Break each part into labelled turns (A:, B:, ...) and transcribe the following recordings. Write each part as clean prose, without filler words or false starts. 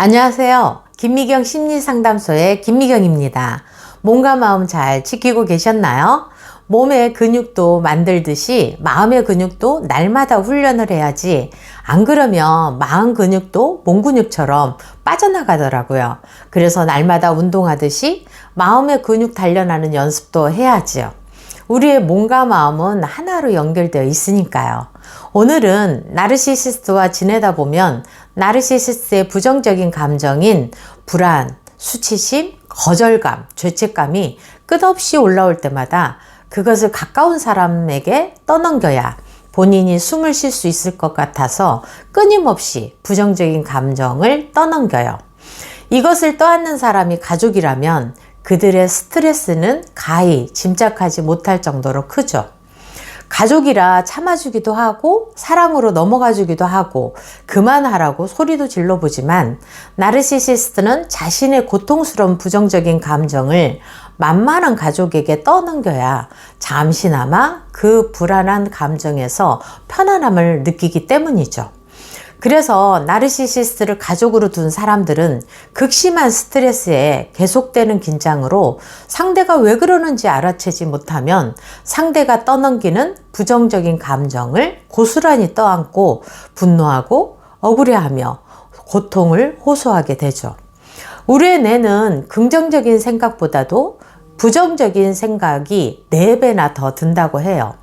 A: 안녕하세요. 김미경 심리상담소의 김미경입니다. 몸과 마음 잘 지키고 계셨나요? 몸의 근육도 만들듯이 마음의 근육도 날마다 훈련을 해야지, 안 그러면 마음 근육도 몸 근육처럼 빠져나가더라고요. 그래서 날마다 운동하듯이 마음의 근육 단련하는 연습도 해야지요. 우리의 몸과 마음은 하나로 연결되어 있으니까요. 오늘은 나르시시스트와 지내다 보면 나르시시스트의 부정적인 감정인 불안, 수치심, 거절감, 죄책감이 끝없이 올라올 때마다 그것을 가까운 사람에게 떠넘겨야 본인이 숨을 쉴 수 있을 것 같아서 끊임없이 부정적인 감정을 떠넘겨요. 이것을 떠안는 사람이 가족이라면 그들의 스트레스는 가히 짐작하지 못할 정도로 크죠. 가족이라 참아주기도 하고 사랑으로 넘어가주기도 하고 그만하라고 소리도 질러보지만, 나르시시스트는 자신의 고통스러운 부정적인 감정을 만만한 가족에게 떠넘겨야 잠시나마 그 불안한 감정에서 편안함을 느끼기 때문이죠. 그래서 나르시시스트를 가족으로 둔 사람들은 극심한 스트레스에 계속되는 긴장으로 상대가 왜 그러는지 알아채지 못하면 상대가 떠넘기는 부정적인 감정을 고스란히 떠안고 분노하고 억울해하며 고통을 호소하게 되죠. 우리의 뇌는 긍정적인 생각보다도 부정적인 생각이 4배나 더 든다고 해요.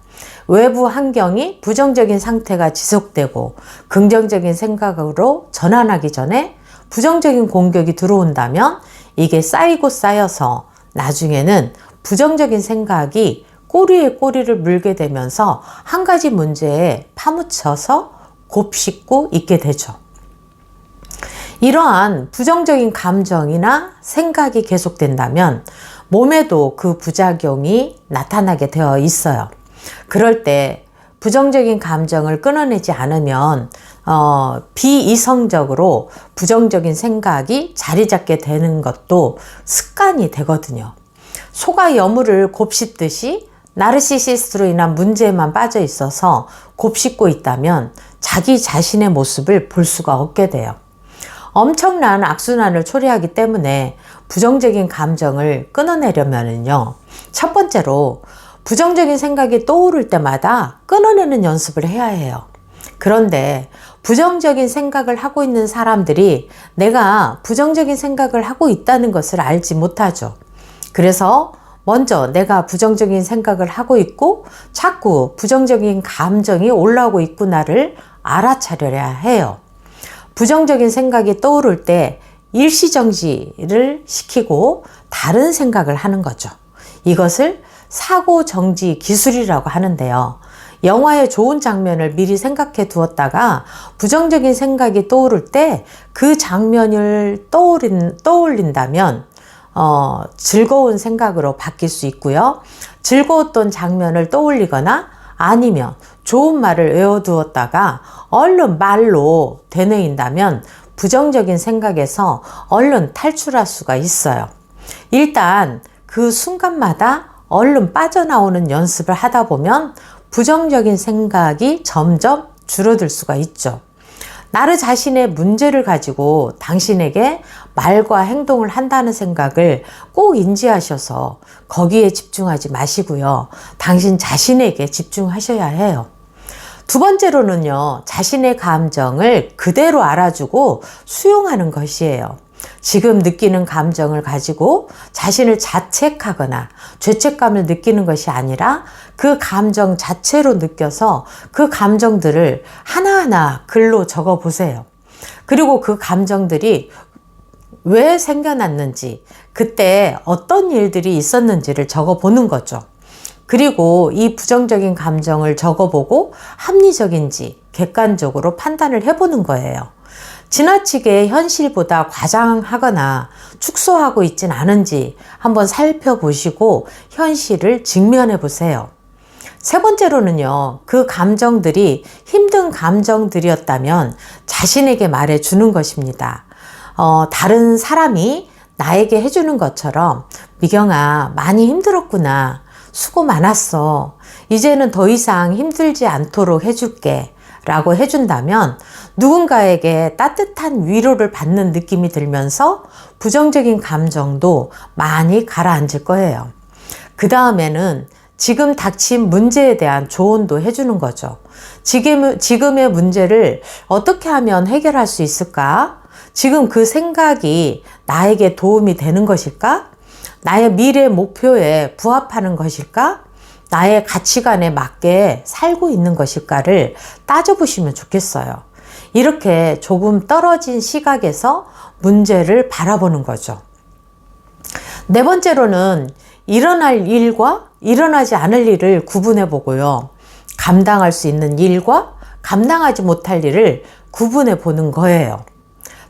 A: 외부 환경이 부정적인 상태가 지속되고 긍정적인 생각으로 전환하기 전에 부정적인 공격이 들어온다면 이게 쌓이고 쌓여서 나중에는 부정적인 생각이 꼬리에 꼬리를 물게 되면서 한 가지 문제에 파묻혀서 곱씹고 있게 되죠. 이러한 부정적인 감정이나 생각이 계속된다면 몸에도 그 부작용이 나타나게 되어 있어요. 그럴 때 부정적인 감정을 끊어내지 않으면 비이성적으로 부정적인 생각이 자리 잡게 되는 것도 습관이 되거든요. 소가 여물을 곱씹듯이 나르시시스트로 인한 문제에만 빠져 있어서 곱씹고 있다면 자기 자신의 모습을 볼 수가 없게 돼요. 엄청난 악순환을 초래하기 때문에 부정적인 감정을 끊어내려면요, 첫 번째로 부정적인 생각이 떠오를 때마다 끊어내는 연습을 해야 해요. 그런데 부정적인 생각을 하고 있는 사람들이 내가 부정적인 생각을 하고 있다는 것을 알지 못하죠. 그래서 먼저 내가 부정적인 생각을 하고 있고 자꾸 부정적인 감정이 올라오고 있구나를 알아차려야 해요. 부정적인 생각이 떠오를 때 일시정지를 시키고 다른 생각을 하는 거죠. 이것을 사고 정지 기술이라고 하는데요. 영화의 좋은 장면을 미리 생각해 두었다가 부정적인 생각이 떠오를 때 그 장면을 떠올린다면 즐거운 생각으로 바뀔 수 있고요. 즐거웠던 장면을 떠올리거나 아니면 좋은 말을 외워두었다가 얼른 말로 되뇌인다면 부정적인 생각에서 얼른 탈출할 수가 있어요. 일단 그 순간마다 얼른 빠져나오는 연습을 하다 보면 부정적인 생각이 점점 줄어들 수가 있죠. 나를 자신의 문제를 가지고 당신에게 말과 행동을 한다는 생각을 꼭 인지하셔서 거기에 집중하지 마시고요. 당신 자신에게 집중하셔야 해요. 두 번째로는요, 자신의 감정을 그대로 알아주고 수용하는 것이에요. 지금 느끼는 감정을 가지고 자신을 자책하거나 죄책감을 느끼는 것이 아니라 그 감정 자체로 느껴서 그 감정들을 하나하나 글로 적어 보세요. 그리고 그 감정들이 왜 생겨났는지, 그때 어떤 일들이 있었는지를 적어 보는 거죠. 그리고 이 부정적인 감정을 적어보고 합리적인지 객관적으로 판단을 해보는 거예요. 지나치게 현실보다 과장하거나 축소하고 있진 않은지 한번 살펴보시고 현실을 직면해 보세요. 세 번째로는요, 그 감정들이 힘든 감정들이었다면 자신에게 말해 주는 것입니다. 다른 사람이 나에게 해주는 것처럼, 미경아, 많이 힘들었구나. 수고 많았어. 이제는 더 이상 힘들지 않도록 해줄게. 라고 해준다면 누군가에게 따뜻한 위로를 받는 느낌이 들면서 부정적인 감정도 많이 가라앉을 거예요. 그 다음에는 지금 닥친 문제에 대한 조언도 해주는 거죠. 지금의 문제를 어떻게 하면 해결할 수 있을까? 지금 그 생각이 나에게 도움이 되는 것일까? 나의 미래 목표에 부합하는 것일까? 나의 가치관에 맞게 살고 있는 것일까를 따져보시면 좋겠어요. 이렇게 조금 떨어진 시각에서 문제를 바라보는 거죠. 네 번째로는 일어날 일과 일어나지 않을 일을 구분해 보고요. 감당할 수 있는 일과 감당하지 못할 일을 구분해 보는 거예요.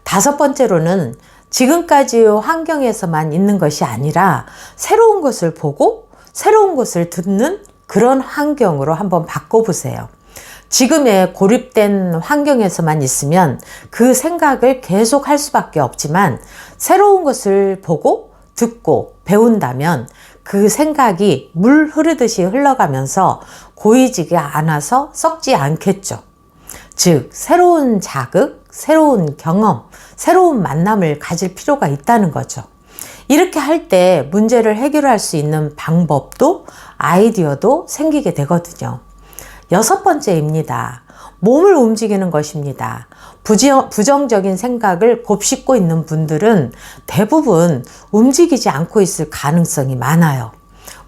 A: 다섯 번째로는 지금까지의 환경에서만 있는 것이 아니라 새로운 것을 보고 새로운 것을 듣는 그런 환경으로 한번 바꿔보세요. 지금의 고립된 환경에서만 있으면 그 생각을 계속 할 수밖에 없지만 새로운 것을 보고 듣고 배운다면 그 생각이 물 흐르듯이 흘러가면서 고이지가 않아서 썩지 않겠죠. 즉, 새로운 자극, 새로운 경험, 새로운 만남을 가질 필요가 있다는 거죠. 이렇게 할 때 문제를 해결할 수 있는 방법도 아이디어도 생기게 되거든요. 여섯 번째입니다. 몸을 움직이는 것입니다. 부정적인 생각을 곱씹고 있는 분들은 대부분 움직이지 않고 있을 가능성이 많아요.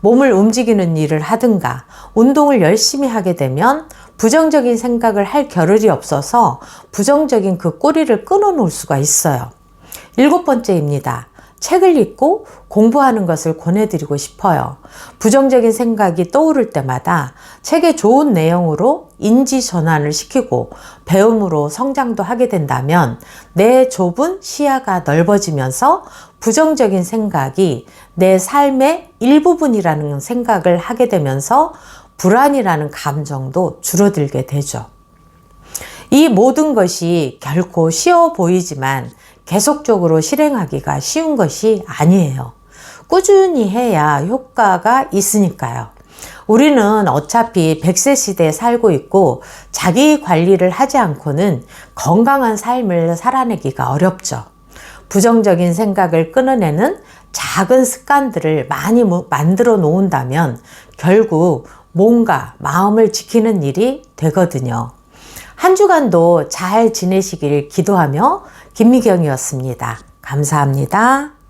A: 몸을 움직이는 일을 하든가 운동을 열심히 하게 되면 부정적인 생각을 할 겨를이 없어서 부정적인 그 꼬리를 끊어 놓을 수가 있어요. 일곱 번째입니다. 책을 읽고 공부하는 것을 권해드리고 싶어요. 부정적인 생각이 떠오를 때마다 책의 좋은 내용으로 인지 전환을 시키고 배움으로 성장도 하게 된다면 내 좁은 시야가 넓어지면서 부정적인 생각이 내 삶의 일부분이라는 생각을 하게 되면서 불안이라는 감정도 줄어들게 되죠. 이 모든 것이 결코 쉬워 보이지만 계속적으로 실행하기가 쉬운 것이 아니에요. 꾸준히 해야 효과가 있으니까요. 우리는 어차피 100세 시대에 살고 있고 자기 관리를 하지 않고는 건강한 삶을 살아내기가 어렵죠. 부정적인 생각을 끊어내는 작은 습관들을 많이 만들어 놓은다면 결국 몸과 마음을 지키는 일이 되거든요. 한 주간도 잘 지내시길 기도하며 김미경이었습니다. 감사합니다.